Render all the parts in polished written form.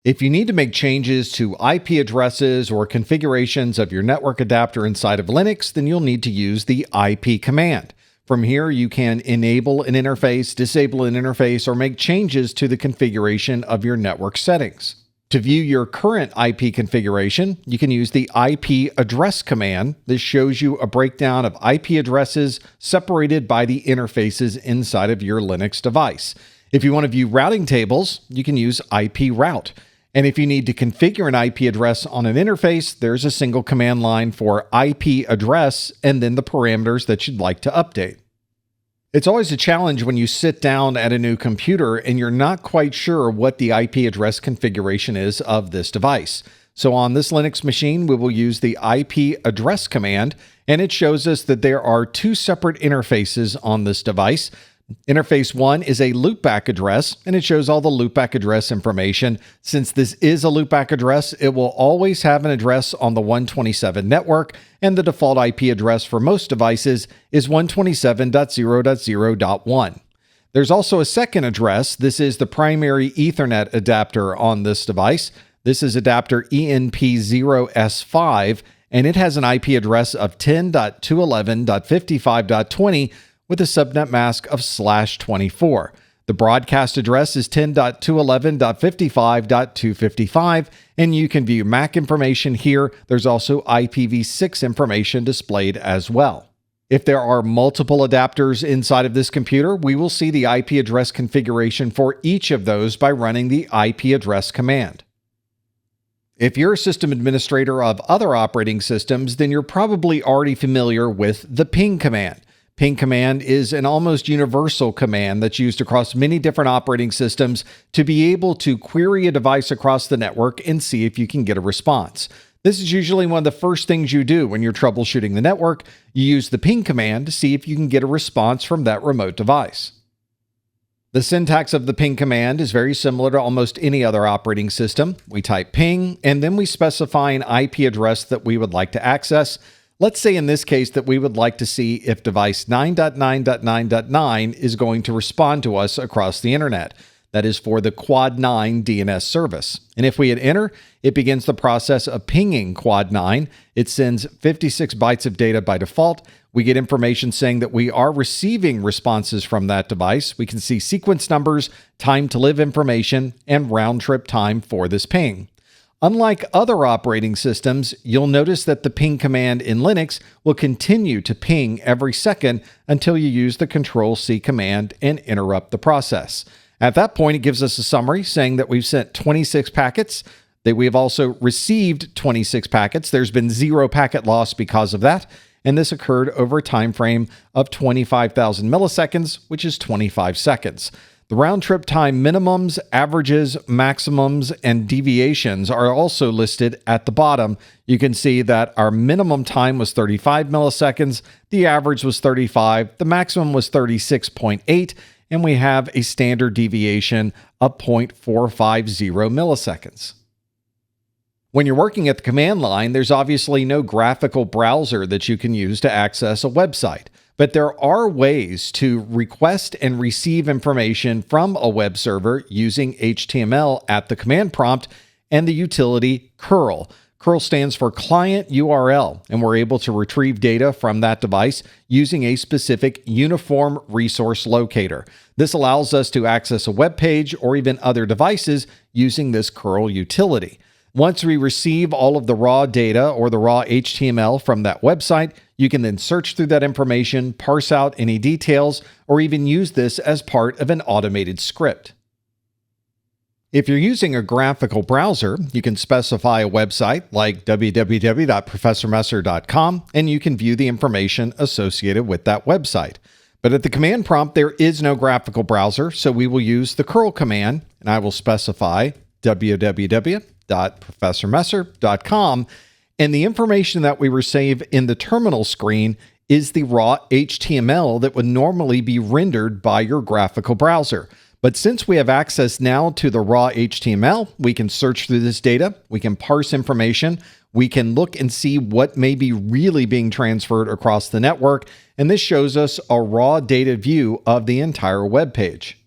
If you need to make changes to IP addresses or configurations of your network adapter inside of Linux, then you'll need to use the IP command. From here, you can enable an interface, disable an interface, or make changes to the configuration of your network settings. To view your current IP configuration, you can use the IP address command. This shows you a breakdown of IP addresses separated by the interfaces inside of your Linux device. If you want to view routing tables, you can use IP route. And if you need to configure an IP address on an interface, there's a single command line for IP address and then the parameters that you'd like to update. It's always a challenge when you sit down at a new computer and you're not quite sure what the IP address configuration is of this device. So on this Linux machine, we will use the IP address command, and it shows us that there are two separate interfaces on this device. Interface 1 is a loopback address, and it shows all the loopback address information. Since this is a loopback address, it will always have an address on the 127 network, and the default IP address for most devices is 127.0.0.1. There's also a second address. This is the primary Ethernet adapter on this device. This is adapter ENP0S5, and it has an IP address of 10.211.55.20 with a subnet mask of /24. The broadcast address is 10.211.55.255, and you can view MAC information here. There's also IPv6 information displayed as well. If there are multiple adapters inside of this computer, we will see the IP address configuration for each of those by running the IP address command. If you're a system administrator of other operating systems, then you're probably already familiar with the ping command. Ping command is an almost universal command that's used across many different operating systems to be able to query a device across the network and see if you can get a response. This is usually one of the first things you do when you're troubleshooting the network. You use the ping command to see if you can get a response from that remote device. The syntax of the ping command is very similar to almost any other operating system. We type ping, and then we specify an IP address that we would like to access. Let's say in this case that we would like to see if device 9.9.9.9 is going to respond to us across the internet. That is for the Quad 9 DNS service. And if we hit enter, it begins the process of pinging Quad 9. It sends 56 bytes of data by default. We get information saying that we are receiving responses from that device. We can see sequence numbers, time to live information, and round trip time for this ping. Unlike other operating systems, you'll notice that the ping command in Linux will continue to ping every second until you use the Control-C command and interrupt the process. At that point, it gives us a summary saying that we've sent 26 packets, that we have also received 26 packets. There's been 0 packet loss because of that, and this occurred over a time frame of 25,000 milliseconds, which is 25 seconds. The round-trip time minimums, averages, maximums, and deviations are also listed at the bottom. You can see that our minimum time was 35 milliseconds, the average was 35, the maximum was 36.8, and we have a standard deviation of 0.450 milliseconds. When you're working at the command line, there's obviously no graphical browser that you can use to access a website. But there are ways to request and receive information from a web server using HTML at the command prompt and the utility curl. Curl stands for Client URL, and we're able to retrieve data from that device using a specific uniform resource locator. This allows us to access a web page or even other devices using this curl utility. Once we receive all of the raw data or the raw HTML from that website, you can then search through that information, parse out any details, or even use this as part of an automated script. If you're using a graphical browser, you can specify a website like www.professormesser.com, and you can view the information associated with that website. But at the command prompt, there is no graphical browser, so we will use the curl command, and I will specify www.professormesser.com, and the information that we receive in the terminal screen is the raw HTML that would normally be rendered by your graphical browser. But since we have access now to the raw HTML, we can search through this data, we can parse information, we can look and see what may be really being transferred across the network, and this shows us a raw data view of the entire web page.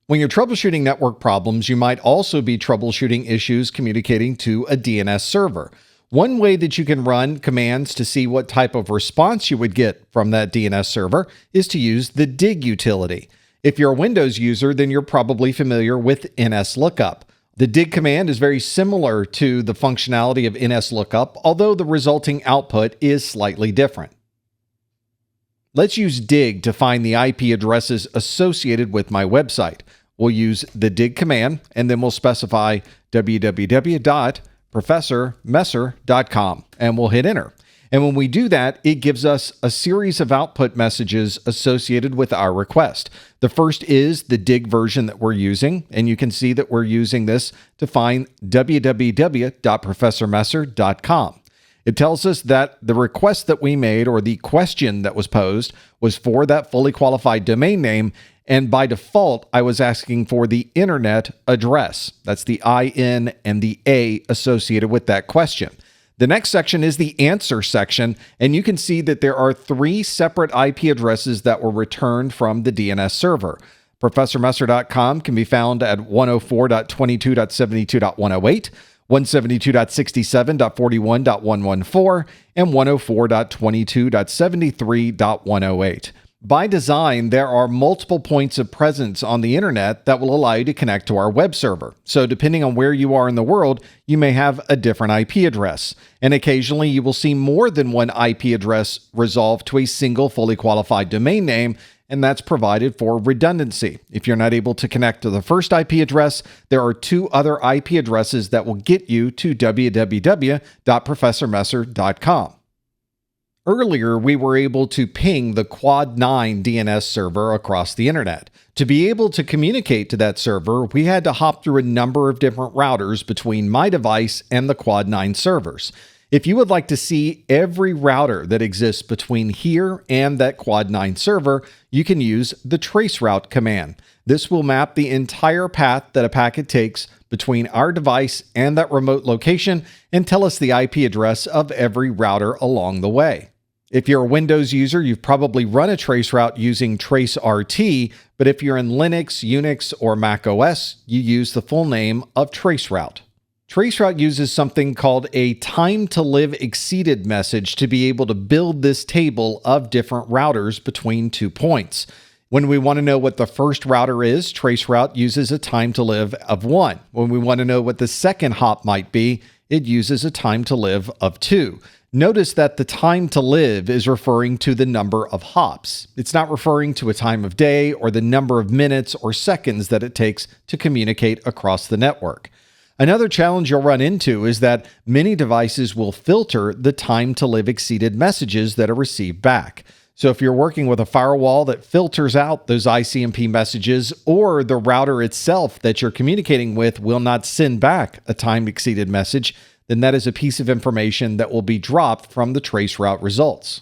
When you're troubleshooting network problems, you might also be troubleshooting issues communicating to a DNS server. One way that you can run commands to see what type of response you would get from that DNS server is to use the dig utility. If you're a Windows user, then you're probably familiar with NSLookup. The dig command is very similar to the functionality of NSLookup, although the resulting output is slightly different. Let's use dig to find the IP addresses associated with my website. We'll use the dig command, and then we'll specify www.professormesser.com, and we'll hit enter. And when we do that, it gives us a series of output messages associated with our request. The first is the dig version that we're using, and you can see that we're using this to find www.professormesser.com. It tells us that the request that we made, or the question that was posed, was for that fully qualified domain name, and by default, I was asking for the internet address. That's the IN and the A associated with that question. The next section is the answer section, and you can see that there are 3 separate IP addresses that were returned from the DNS server. ProfessorMesser.com can be found at 104.22.72.108, 172.67.41.114, and 104.22.73.108. By design, there are multiple points of presence on the internet that will allow you to connect to our web server. So depending on where you are in the world, you may have a different IP address. And occasionally you will see more than one IP address resolved to a single fully qualified domain name, and that's provided for redundancy. If you're not able to connect to the first IP address, there are 2 other IP addresses that will get you to www.professormesser.com. Earlier, we were able to ping the Quad 9 DNS server across the internet. To be able to communicate to that server, we had to hop through a number of different routers between my device and the Quad 9 servers. If you would like to see every router that exists between here and that Quad 9 server, you can use the traceroute command. This will map the entire path that a packet takes between our device and that remote location and tell us the IP address of every router along the way. If you're a Windows user, you've probably run a traceroute using traceRT, but if you're in Linux, Unix, or Mac OS, you use the full name of traceroute. Traceroute uses something called a time to live exceeded message to be able to build this table of different routers between 2 points. When we want to know what the first router is, traceroute uses a time to live of 1. When we want to know what the second hop might be, it uses a time to live of 2. Notice that the time to live is referring to the number of hops. It's not referring to a time of day or the number of minutes or seconds that it takes to communicate across the network. Another challenge you'll run into is that many devices will filter the time to live exceeded messages that are received back. So if you're working with a firewall that filters out those ICMP messages, or the router itself that you're communicating with will not send back a time exceeded message, then that is a piece of information that will be dropped from the traceroute results.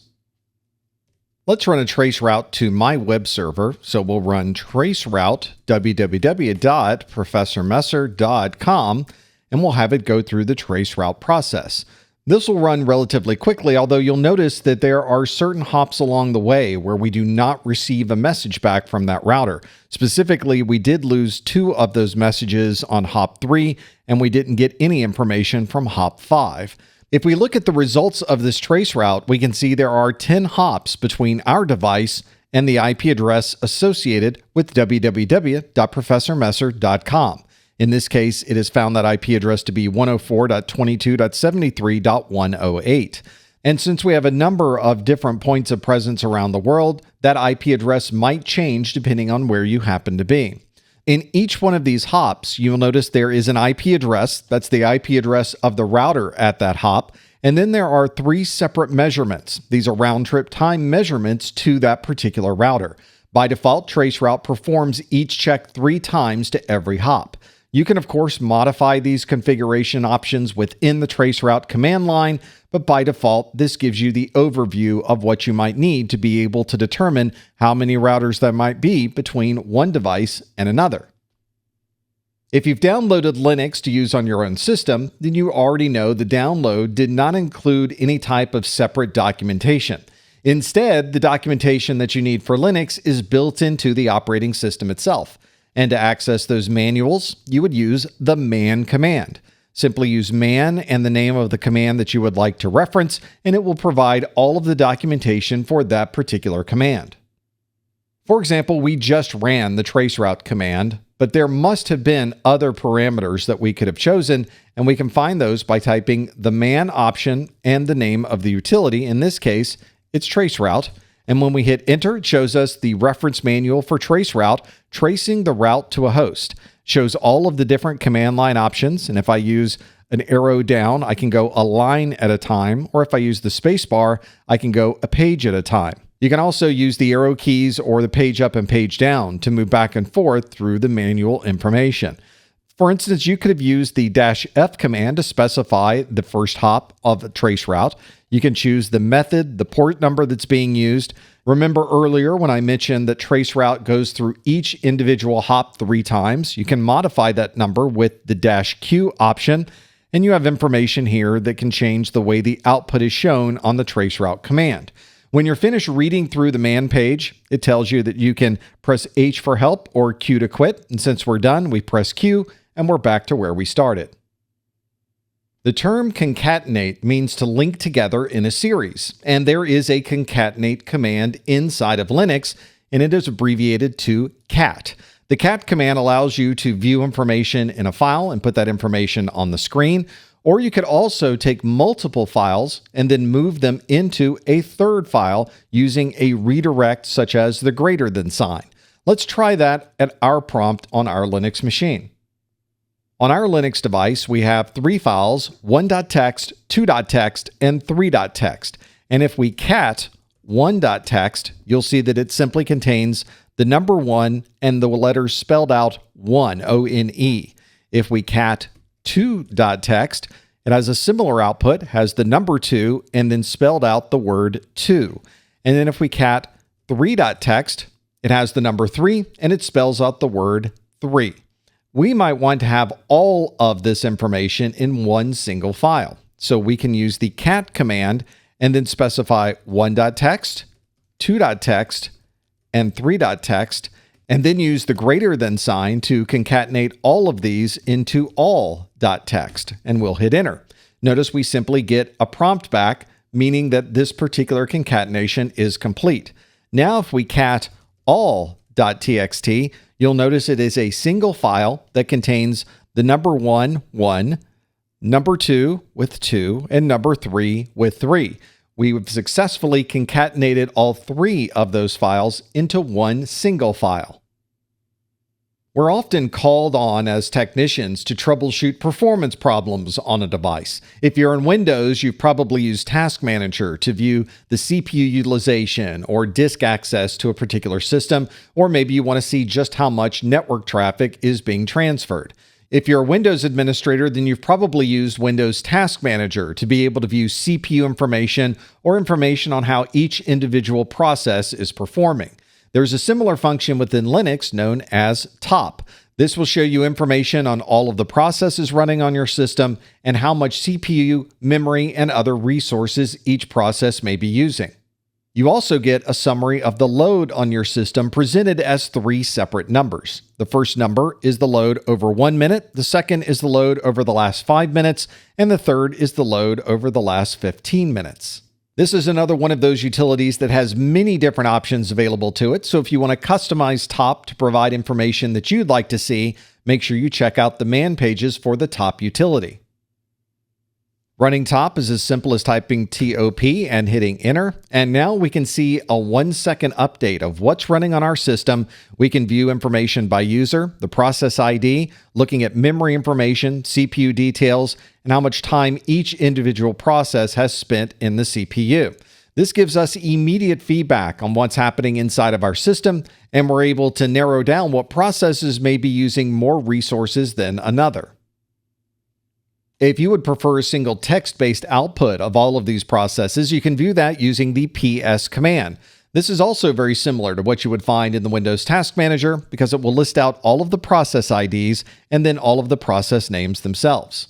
Let's run a traceroute to my web server. So we'll run traceroute www.professormesser.com, and we'll have it go through the traceroute process. This will run relatively quickly, although you'll notice that there are certain hops along the way where we do not receive a message back from that router. Specifically, we did lose 2 of those messages on hop 3, and we didn't get any information from hop 5. If we look at the results of this traceroute, we can see there are 10 hops between our device and the IP address associated with www.professormesser.com. In this case, it has found that IP address to be 104.22.73.108. And since we have a number of different points of presence around the world, that IP address might change depending on where you happen to be. In each one of these hops, you'll notice there is an IP address. That's the IP address of the router at that hop. And then there are 3 separate measurements. These are round-trip time measurements to that particular router. By default, traceroute performs each check 3 times to every hop. You can, of course, modify these configuration options within the traceroute command line, but by default, this gives you the overview of what you might need to be able to determine how many routers there might be between one device and another. If you've downloaded Linux to use on your own system, then you already know the download did not include any type of separate documentation. Instead, the documentation that you need for Linux is built into the operating system itself. And to access those manuals, you would use the man command. Simply use man and the name of the command that you would like to reference, and it will provide all of the documentation for that particular command. For example, we just ran the traceroute command, but there must have been other parameters that we could have chosen, and we can find those by typing the man option and the name of the utility. In this case, it's traceroute. And when we hit enter, it shows us the reference manual for traceroute, tracing the route to a host. Shows all of the different command line options. And if I use an arrow down, I can go a line at a time. Or if I use the space bar, I can go a page at a time. You can also use the arrow keys or the page up and page down to move back and forth through the manual information. For instance, you could have used the -F command to specify the first hop of a traceroute. You can choose the method, the port number that's being used. Remember earlier when I mentioned that traceroute goes through each individual hop 3 times. You can modify that number with the -Q option, and you have information here that can change the way the output is shown on the traceroute command. When you're finished reading through the man page, it tells you that you can press H for help or Q to quit. And since we're done, we press Q and we're back to where we started. The term concatenate means to link together in a series, and there is a concatenate command inside of Linux, and it is abbreviated to cat. The cat command allows you to view information in a file and put that information on the screen, or you could also take multiple files and then move them into a third file using a redirect such as the greater than sign. Let's try that at our prompt on our Linux machine. On our Linux device, we have 3 files, 1.txt, 2.txt, and 3.txt. And if we cat 1.txt, you'll see that it simply contains the number 1 and the letters spelled out 1, O-N-E. If we cat 2.txt, it has a similar output, has the number 2, and then spelled out the word 2. And then if we cat 3.txt, it has the number 3, and it spells out the word 3. We might want to have all of this information in one single file. So we can use the cat command and then specify 1.txt, 2.txt, and 3.txt, and then use the greater than sign to concatenate all of these into all.txt, and we'll hit enter. Notice we simply get a prompt back, meaning that this particular concatenation is complete. Now if we cat all.txt, you'll notice it is a single file that contains the number 1, 1, number 2 with 2, and number 3 with 3. We've successfully concatenated all 3 of those files into one single file. We're often called on as technicians to troubleshoot performance problems on a device. If you're in Windows, you've probably used Task Manager to view the CPU utilization or disk access to a particular system, or maybe you want to see just how much network traffic is being transferred. If you're a Windows administrator, then you've probably used Windows Task Manager to be able to view CPU information or information on how each individual process is performing. There's a similar function within Linux known as top. This will show you information on all of the processes running on your system and how much CPU, memory, and other resources each process may be using. You also get a summary of the load on your system presented as 3 separate numbers. The first number is the load over 1 minute, the second is the load over the last 5 minutes, and the third is the load over the last 15 minutes. This is another one of those utilities that has many different options available to it, so if you want to customize top to provide information that you'd like to see, make sure you check out the man pages for the top utility. Running top is as simple as typing TOP and hitting enter, and now we can see a 1-second update of what's running on our system. We can view information by user, the process ID, looking at memory information, CPU details, and how much time each individual process has spent in the CPU. This gives us immediate feedback on what's happening inside of our system, and we're able to narrow down what processes may be using more resources than another. If you would prefer a single text-based output of all of these processes, you can view that using the PS command. This is also very similar to what you would find in the Windows Task Manager because it will list out all of the process IDs and then all of the process names themselves.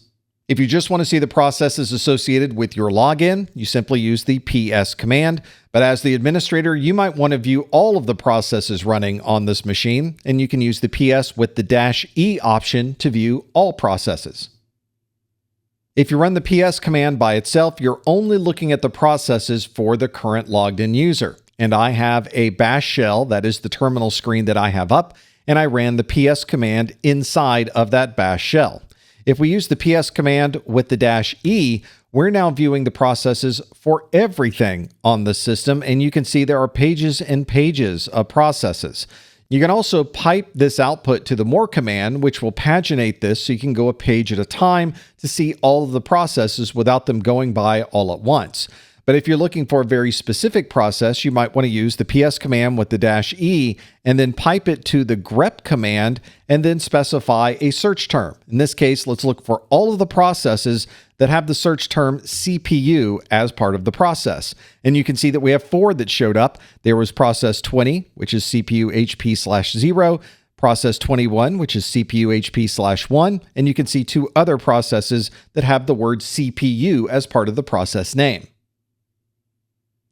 If you just want to see the processes associated with your login, you simply use the PS command. But as the administrator, you might want to view all of the processes running on this machine, and you can use the PS with the -E option to view all processes. If you run the PS command by itself, you're only looking at the processes for the current logged in user. And I have a bash shell, that is the terminal screen that I have up, and I ran the PS command inside of that bash shell. If we use the PS command with the -E, we're now viewing the processes for everything on the system, and you can see there are pages and pages of processes. You can also pipe this output to the more command, which will paginate this so you can go a page at a time to see all of the processes without them going by all at once. But if you're looking for a very specific process, you might want to use the PS command with the -E and then pipe it to the grep command and then specify a search term. In this case, let's look for all of the processes that have the search term CPU as part of the process. And you can see that we have 4 that showed up. There was process 20, which is CPU HP/0, process 21, which is CPU HP/1, and you can see 2 other processes that have the word CPU as part of the process name.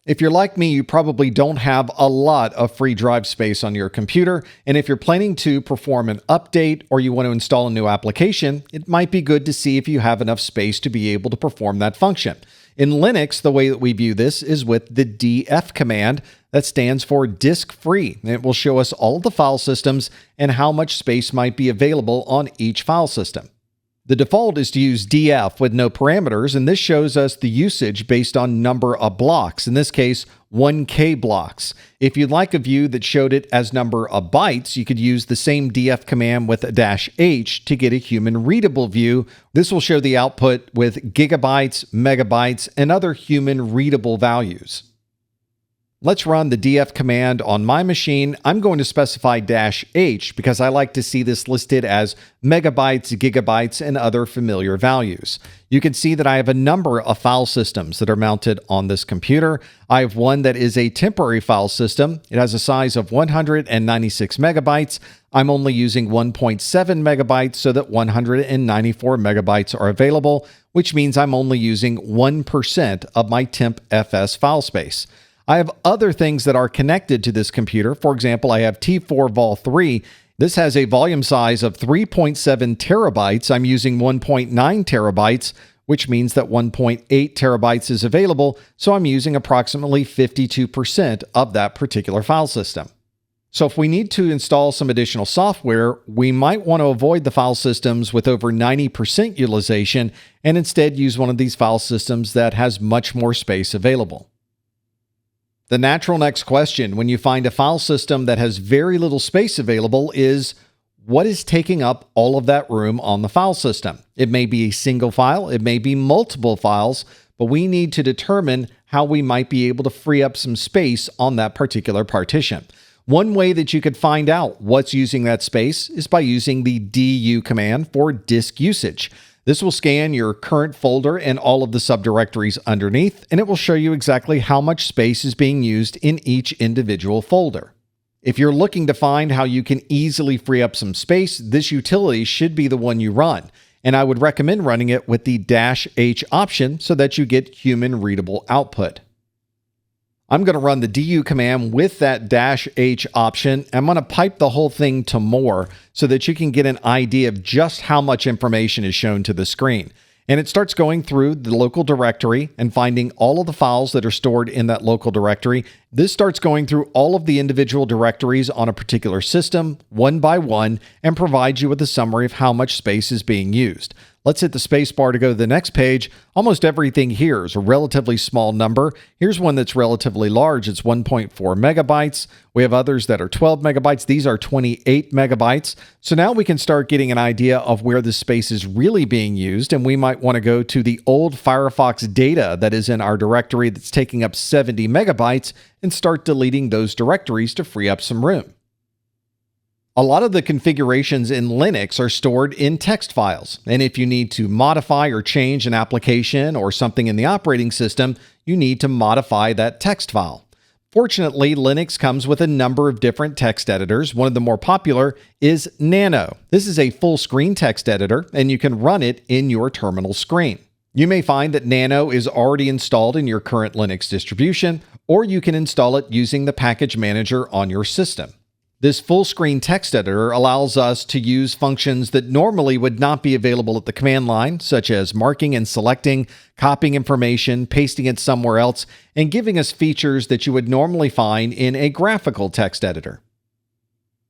If you're like me, you probably don't have a lot of free drive space on your computer, and if you're planning to perform an update or you want to install a new application, it might be good to see if you have enough space to be able to perform that function. In Linux, the way that we view this is with the df command. That stands for disk free, and it will show us all of the file systems and how much space might be available on each file system. The default is to use df with no parameters, and this shows us the usage based on number of blocks, in this case 1K blocks. If you'd like a view that showed it as number of bytes, you could use the same df command with a -H to get a human readable view. This will show the output with gigabytes, megabytes, and other human readable values. Let's run the df command on my machine. I'm going to specify -H because I like to see this listed as megabytes, gigabytes, and other familiar values. You can see that I have a number of file systems that are mounted on this computer. I have one that is a temporary file system. It has a size of 196 megabytes. I'm only using 1.7 megabytes so that 194 megabytes are available, which means I'm only using 1% of my temp FS file space. I have other things that are connected to this computer. For example, I have T4 Vol 3. This has a volume size of 3.7 terabytes. I'm using 1.9 terabytes, which means that 1.8 terabytes is available, so I'm using approximately 52% of that particular file system. So if we need to install some additional software, we might want to avoid the file systems with over 90% utilization and instead use one of these file systems that has much more space available. The natural next question when you find a file system that has very little space available is, what is taking up all of that room on the file system? It may be a single file, it may be multiple files, but we need to determine how we might be able to free up some space on that particular partition. One way that you could find out what's using that space is by using the du command for disk usage. This will scan your current folder and all of the subdirectories underneath, and it will show you exactly how much space is being used in each individual folder. If you're looking to find how you can easily free up some space, this utility should be the one you run, and I would recommend running it with the -H option so that you get human readable output. I'm going to run the du command with that -H option. I'm going to pipe the whole thing to more so that you can get an idea of just how much information is shown to the screen. And it starts going through the local directory and finding all of the files that are stored in that local directory. This starts going through all of the individual directories on a particular system, one by one, and provides you with a summary of how much space is being used. Let's hit the space bar to go to the next page. Almost everything here is a relatively small number. Here's one that's relatively large. It's 1.4 megabytes. We have others that are 12 megabytes. These are 28 megabytes. So now we can start getting an idea of where the space is really being used, and we might want to go to the old Firefox data that is in our directory that's taking up 70 megabytes and start deleting those directories to free up some room. A lot of the configurations in Linux are stored in text files, and if you need to modify or change an application or something in the operating system, you need to modify that text file. Fortunately, Linux comes with a number of different text editors. One of the more popular is Nano. This is a full-screen text editor, and you can run it in your terminal screen. You may find that Nano is already installed in your current Linux distribution, or you can install it using the package manager on your system. This full-screen text editor allows us to use functions that normally would not be available at the command line, such as marking and selecting, copying information, pasting it somewhere else, and giving us features that you would normally find in a graphical text editor.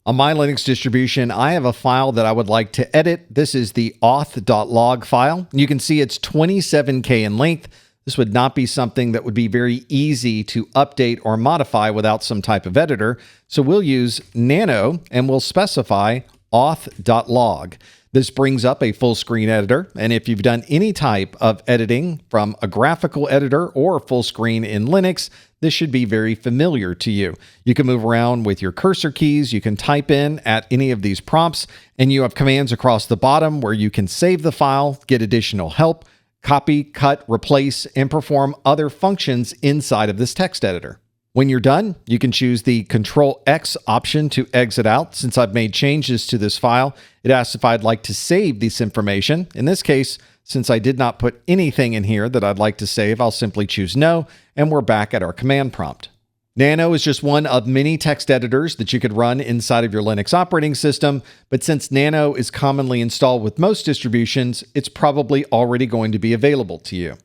On my Linux distribution, I have a file that I would like to edit. This is the auth.log file. You can see it's 27K in length. This would not be something that would be very easy to update or modify without some type of editor. So we'll use Nano and we'll specify auth.log. This brings up a full screen editor. And if you've done any type of editing from a graphical editor or full screen in Linux, this should be very familiar to you. You can move around with your cursor keys. You can type in at any of these prompts, and you have commands across the bottom where you can save the file, get additional help, copy, cut, replace, and perform other functions inside of this text editor. When you're done, you can choose the Control-X option to exit out. Since I've made changes to this file, it asks if I'd like to save this information. In this case, since I did not put anything in here that I'd like to save, I'll simply choose no, and we're back at our command prompt. Nano is just one of many text editors that you could run inside of your Linux operating system, but since Nano is commonly installed with most distributions, it's probably already going to be available to you.